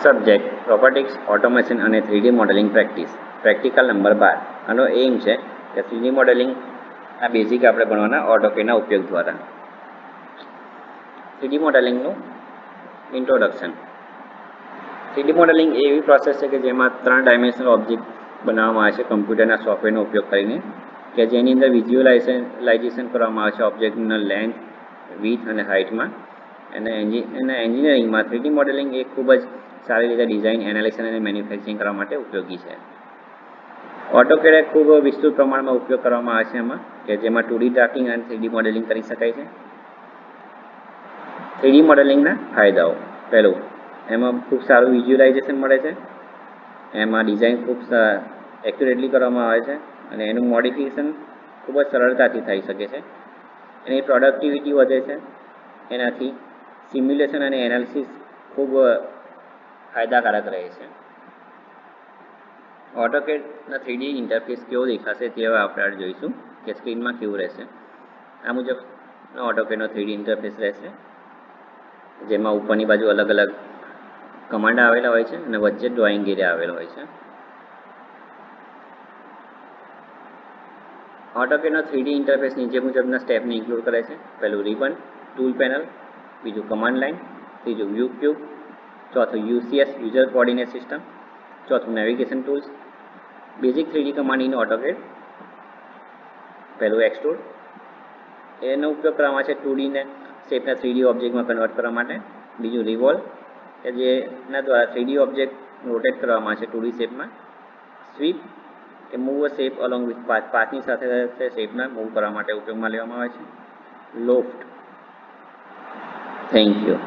Subject robotics, automation અને 3D modelling practice. Practical number 12. આનો એમ છે કે 3D મોડેલિંગ આ બેઝિક આપણે ભણવાના ઓટોકેડના ઉપયોગ દ્વારા. 3D મોડેલિંગનું introduction. 3D મોડેલિંગ એ એવી પ્રોસેસ છે કે જેમાં 3 ડાયમેન્શનલ ઓબ્જેક્ટ બનાવવામાં આવે છે કમ્પ્યુટરના સોફ્ટવેરનો ઉપયોગ કરીને, કે જેની અંદર વિઝ્યુઅલાઇઝેશન કરવામાં આવે છે ઓબ્જેક્ટના લેન્થ, વિડ્થ અને હાઇટમાં. અને એન્જિનિયરિંગમાં 3D મોડેલિંગ એ ખૂબ જ સારી રીતે ડિઝાઇન, એનાલિસિસ અને મેન્યુફેક્ચરિંગ કરવા માટે ઉપયોગી છે. ઓટોકેડ એ ખૂબ વિસ્તૃત પ્રમાણમાં ઉપયોગ કરવામાં આવે છે એમાં, કે જેમાં 2D ડ્રાફ્ટિંગ અને 3D મોડેલિંગ કરી શકાય છે. 3D મોડેલિંગના ફાયદાઓ. પહેલું, એમાં ખૂબ સારું વિઝ્યુઅલાઇઝેશન મળે છે, એમાં ડિઝાઇન ખૂબ એક્યુરેટલી કરવામાં આવે છે અને એનું મોડિફિકેશન ખૂબ જ સરળતાથી થઈ શકે છે. એની પ્રોડક્ટિવિટી વધે છે. એનાથી સિમ્યુલેશન અને એનાલિસિસ ખૂબ ફાયદાકારક રહે છે. ઓટોકેડના 3D ઇન્ટરફેસ કેવો દેખાશે તે હવે આપણે જોઈશું કે સ્ક્રીનમાં કેવું રહેશે. આ મુજબ ઓટોકેડનો 3D ઇન્ટરફેસ રહેશે, જેમાં ઉપરની બાજુ અલગ અલગ કમાન્ડ આવેલા હોય છે અને વચ્ચે ડ્રોઈંગ એરિયા આવેલો હોય છે. ઓટોકેડનો 3D ઇન્ટરફેસ નીચે મુજબના સ્ટેપને ઇન્ક્લુડ કરે છે. પહેલું રિબન ટૂલ પેનલ, બીજું કમાન્ડ લાઇન, ત્રીજું વ્યૂ ક્યુબ, ચોથું UCS યુઝર કોઓર્ડિનેટ સિસ્ટમ, ચોથું navigation tools. Basic 3D command in AutoCAD. પહેલું એક્સટ્રુડ, એનો ઉપયોગ કરવામાં આવે છે 2D ને શેપને 3D ઓબ્જેક્ટમાં કન્વર્ટ કરવા માટે. બીજું રિવોલ્વ, કે જેના દ્વારા 3D ઓબ્જેક્ટ રોટેટ કરવામાં આવે છે 2D શેપમાં. સ્વીપ, કે move a shape along with પાથની સાથે શેપને મૂવ કરવા માટે ઉપયોગમાં લેવામાં આવે છે. લોફ્ટ. Thank you.